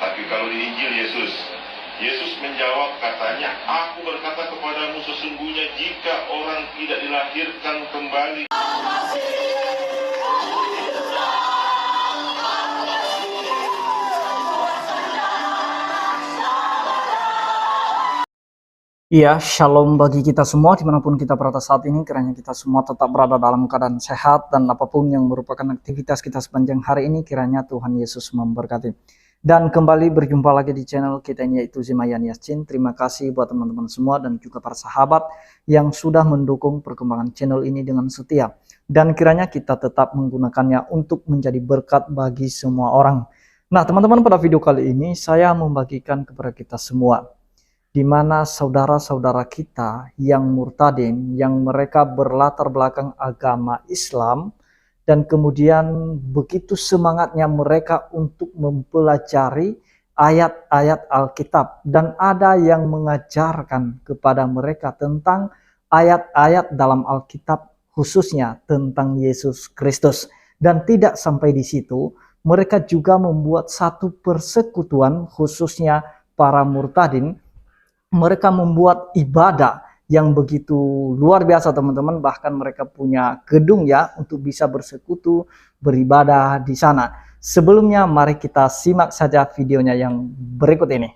Tapi kalau di Injil Yesus menjawab katanya, aku berkata kepadamu sesungguhnya jika orang tidak dilahirkan kembali. Iya, shalom bagi kita semua dimanapun kita berada saat ini. Kiranya kita semua tetap berada dalam keadaan sehat dan apapun yang merupakan aktivitas kita sepanjang hari ini, kiranya Tuhan Yesus memberkati. Dan kembali berjumpa lagi di channel kita ini, yaitu Zimayan Yasin. Terima kasih buat teman-teman semua dan juga para sahabat yang sudah mendukung perkembangan channel ini dengan setia. Dan kiranya kita tetap menggunakannya untuk menjadi berkat bagi semua orang. Nah teman-teman, pada video kali ini saya membagikan kepada kita semua, di mana saudara-saudara kita yang murtadin, yang mereka berlatar belakang agama Islam, dan kemudian begitu semangatnya mereka untuk mempelajari ayat-ayat Alkitab, dan ada yang mengajarkan kepada mereka tentang ayat-ayat dalam Alkitab, khususnya tentang Yesus Kristus. Dan tidak sampai di situ, mereka juga membuat satu persekutuan, khususnya para murtadin. Mereka membuat ibadah yang begitu luar biasa teman-teman, bahkan mereka punya gedung ya untuk bisa bersekutu, beribadah di sana. Sebelumnya mari kita simak saja videonya yang berikut ini.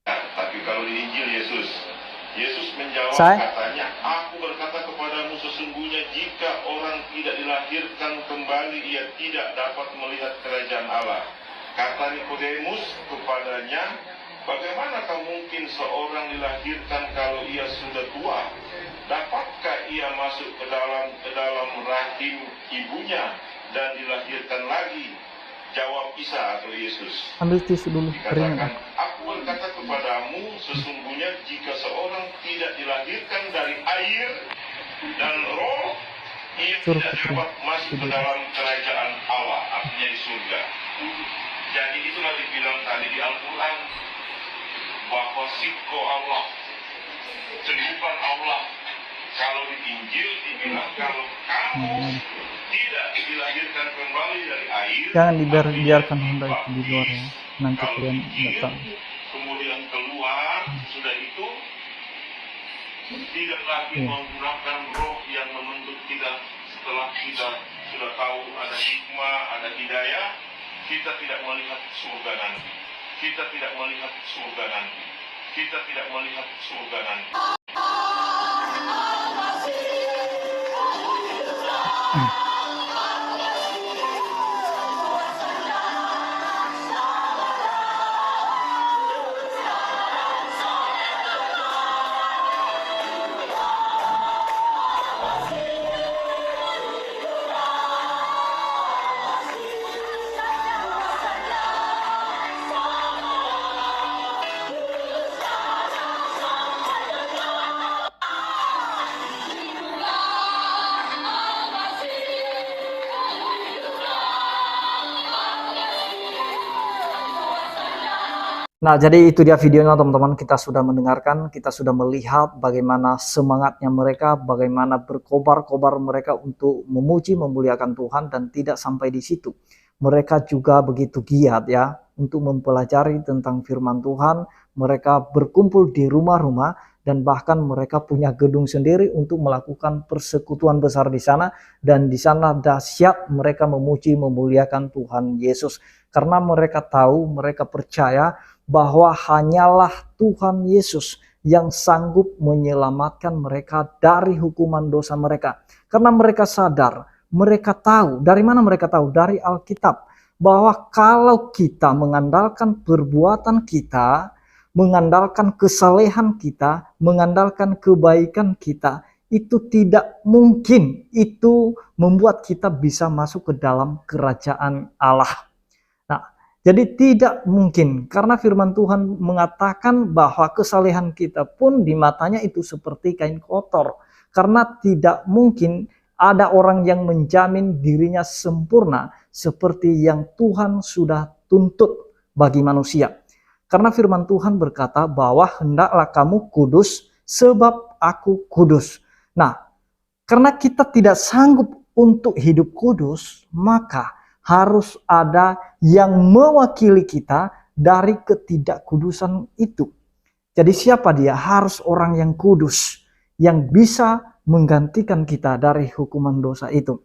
Tapi kalau di Injil Yesus menjawab katanya, aku berkata kepadamu sesungguhnya jika orang tidak dilahirkan kembali, ia tidak dapat melihat kerajaan Allah. Kata Nikodemus kepadanya, bagaimana kau mungkin seorang dilahirkan kalau ia sudah tua? Dapatkah ia masuk ke dalam rahim ibunya dan dilahirkan lagi? Jawab Isa atau Yesus. Ambil tisu dulu. Dikatakan, aku berkata kepadamu sesungguhnya jika seorang tidak dilahirkan dari air dan roh, ia tidak dapat masuk ke dalam kerajaan Allah, artinya di surga. Jadi itulah dibilang tadi di Al-Quran, bahwa sitko Allah, celipan Allah. Kalau di Injil dibilang kalau kamu tidak dilahirkan kembali dari air, jangan dibiarkan Honda itu di luar ya, nanti kalian datang. Kemudian keluar, sudah itu tidak lagi menggunakan roh yang membentuk kita. Setelah kita sudah tahu ada hikmah, ada hidayah, kita tidak melihat surga nanti. Kita tidak melihat surga nanti. Kita tidak melihat surga nanti. Nah, jadi itu dia videonya teman-teman. Kita sudah mendengarkan, kita sudah melihat bagaimana semangatnya mereka, bagaimana berkobar-kobar mereka untuk memuji, memuliakan Tuhan, dan tidak sampai di situ. Mereka juga begitu giat ya untuk mempelajari tentang firman Tuhan. Mereka berkumpul di rumah-rumah dan bahkan mereka punya gedung sendiri untuk melakukan persekutuan besar di sana, dan di sana dahsyat mereka memuji, memuliakan Tuhan Yesus. Karena mereka tahu, mereka percaya bahwa hanyalah Tuhan Yesus yang sanggup menyelamatkan mereka dari hukuman dosa mereka. Karena mereka sadar, mereka tahu. Dari mana mereka tahu? Dari Alkitab. Bahwa kalau kita mengandalkan perbuatan kita, mengandalkan kesalehan kita, mengandalkan kebaikan kita, itu tidak mungkin itu membuat kita bisa masuk ke dalam kerajaan Allah. Jadi tidak mungkin, karena firman Tuhan mengatakan bahwa kesalehan kita pun di matanya itu seperti kain kotor. Karena tidak mungkin ada orang yang menjamin dirinya sempurna seperti yang Tuhan sudah tuntut bagi manusia. Karena firman Tuhan berkata bahwa hendaklah kamu kudus sebab aku kudus. Nah, karena kita tidak sanggup untuk hidup kudus, maka harus ada yang mewakili kita dari ketidakkudusan itu. Jadi siapa dia? Harus orang yang kudus, yang bisa menggantikan kita dari hukuman dosa itu.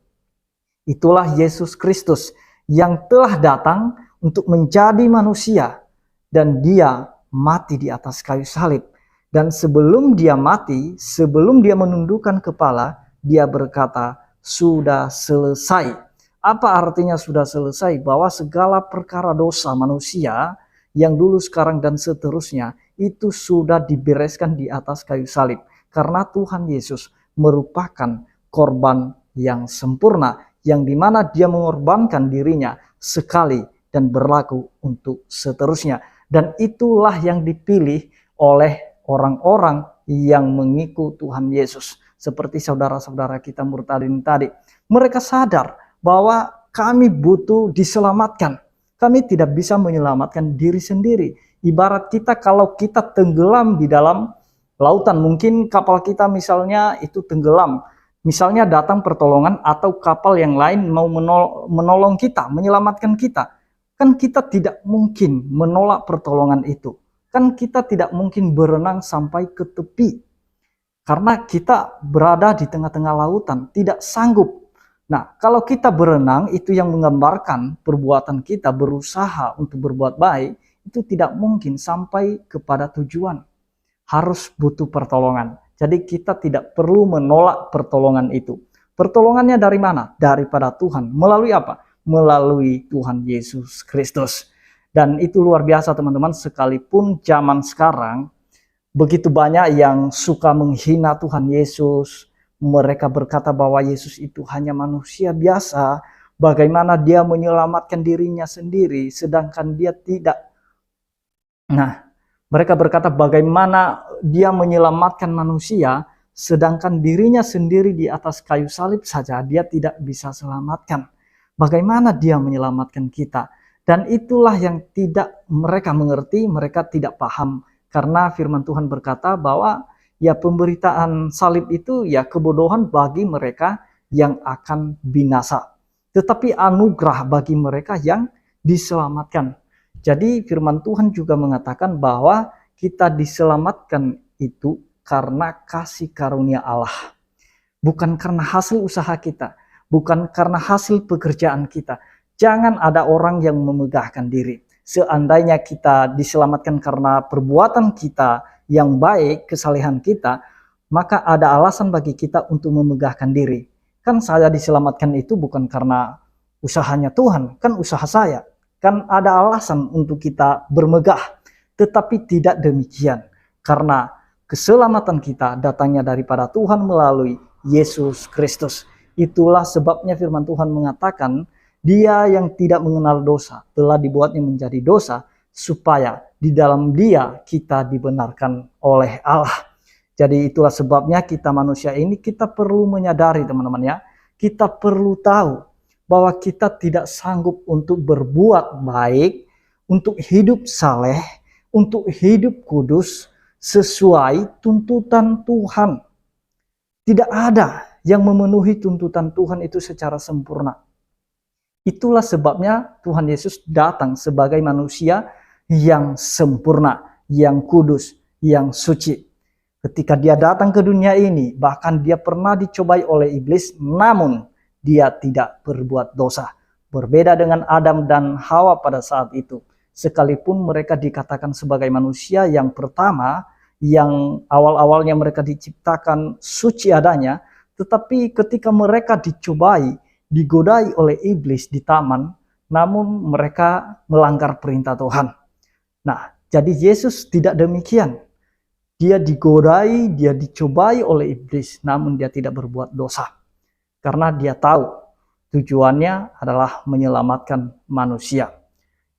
Itulah Yesus Kristus yang telah datang untuk menjadi manusia, dan dia mati di atas kayu salib. Dan sebelum dia mati, sebelum dia menundukkan kepala, dia berkata, sudah selesai. Apa artinya sudah selesai? Bahwa segala perkara dosa manusia yang dulu, sekarang, dan seterusnya itu sudah dibereskan di atas kayu salib. Karena Tuhan Yesus merupakan korban yang sempurna, yang dimana dia mengorbankan dirinya sekali dan berlaku untuk seterusnya. Dan itulah yang dipilih oleh orang-orang yang mengikut Tuhan Yesus. Seperti saudara-saudara kita murtadin tadi. Mereka sadar bahwa kami butuh diselamatkan. Kami tidak bisa menyelamatkan diri sendiri. Ibarat kita kalau kita tenggelam di dalam lautan. Mungkin kapal kita misalnya itu tenggelam. Misalnya datang pertolongan atau kapal yang lain mau menolong kita, menyelamatkan kita. Kan kita tidak mungkin menolak pertolongan itu. Kan kita tidak mungkin berenang sampai ke tepi. Karena kita berada di tengah-tengah lautan, tidak sanggup. Nah, kalau kita berenang, itu yang menggambarkan perbuatan kita berusaha untuk berbuat baik, itu tidak mungkin sampai kepada tujuan. Harus butuh pertolongan. Jadi kita tidak perlu menolak pertolongan itu. Pertolongannya dari mana? Daripada Tuhan. Melalui apa? Melalui Tuhan Yesus Kristus. Dan itu luar biasa teman-teman, sekalipun zaman sekarang begitu banyak yang suka menghina Tuhan Yesus. Mereka berkata bahwa Yesus itu hanya manusia biasa. Bagaimana dia menyelamatkan dirinya sendiri sedangkan dia tidak. Nah, mereka berkata bagaimana dia menyelamatkan manusia sedangkan dirinya sendiri di atas kayu salib saja dia tidak bisa selamatkan. Bagaimana dia menyelamatkan kita? Dan itulah yang tidak mereka mengerti, mereka tidak paham. Karena firman Tuhan berkata bahwa ya pemberitaan salib itu ya kebodohan bagi mereka yang akan binasa. Tetapi anugerah bagi mereka yang diselamatkan. Jadi firman Tuhan juga mengatakan bahwa kita diselamatkan itu karena kasih karunia Allah. Bukan karena hasil usaha kita, bukan karena hasil pekerjaan kita. Jangan ada orang yang memegahkan diri. Seandainya kita diselamatkan karena perbuatan kita yang baik, kesalehan kita, maka ada alasan bagi kita untuk memegahkan diri. Kan saya diselamatkan itu bukan karena usahanya Tuhan, kan usaha saya. Kan ada alasan untuk kita bermegah. Tetapi tidak demikian. Karena keselamatan kita datangnya daripada Tuhan melalui Yesus Kristus. Itulah sebabnya firman Tuhan mengatakan, Dia yang tidak mengenal dosa telah dibuatnya menjadi dosa supaya di dalam Dia kita dibenarkan oleh Allah. Jadi itulah sebabnya kita manusia ini kita perlu menyadari teman-teman ya. Kita perlu tahu bahwa kita tidak sanggup untuk berbuat baik, untuk hidup saleh, untuk hidup kudus sesuai tuntutan Tuhan. Tidak ada yang memenuhi tuntutan Tuhan itu secara sempurna. Itulah sebabnya Tuhan Yesus datang sebagai manusia yang sempurna, yang kudus, yang suci. Ketika dia datang ke dunia ini, bahkan dia pernah dicobai oleh iblis, namun dia tidak berbuat dosa. Berbeda dengan Adam dan Hawa pada saat itu. Sekalipun mereka dikatakan sebagai manusia yang pertama, yang awal-awalnya mereka diciptakan suci adanya, tetapi ketika mereka dicobai, digodai oleh iblis di taman, namun mereka melanggar perintah Tuhan. Nah, jadi Yesus tidak demikian. Dia digodai, dia dicobai oleh iblis, namun dia tidak berbuat dosa. Karena dia tahu tujuannya adalah menyelamatkan manusia.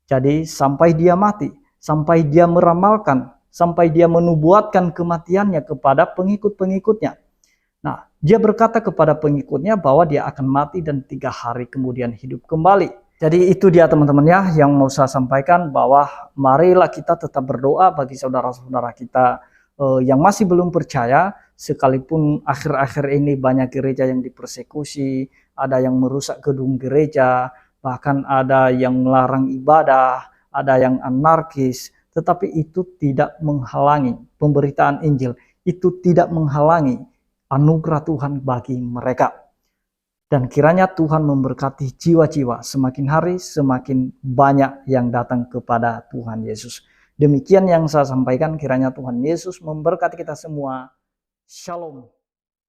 Jadi sampai dia mati, sampai dia meramalkan, sampai dia menubuatkan kematiannya kepada pengikut-pengikutnya. Nah, dia berkata kepada pengikutnya bahwa dia akan mati dan 3 hari kemudian hidup kembali. Jadi itu dia teman-teman ya yang mau saya sampaikan, bahwa marilah kita tetap berdoa bagi saudara-saudara kita yang masih belum percaya, sekalipun akhir-akhir ini banyak gereja yang dipersekusi, ada yang merusak gedung gereja, bahkan ada yang melarang ibadah, ada yang anarkis, tetapi itu tidak menghalangi pemberitaan Injil, itu tidak menghalangi anugerah Tuhan bagi mereka. Dan kiranya Tuhan memberkati jiwa-jiwa, semakin hari semakin banyak yang datang kepada Tuhan Yesus. Demikian yang saya sampaikan, kiranya Tuhan Yesus memberkati kita semua. Shalom.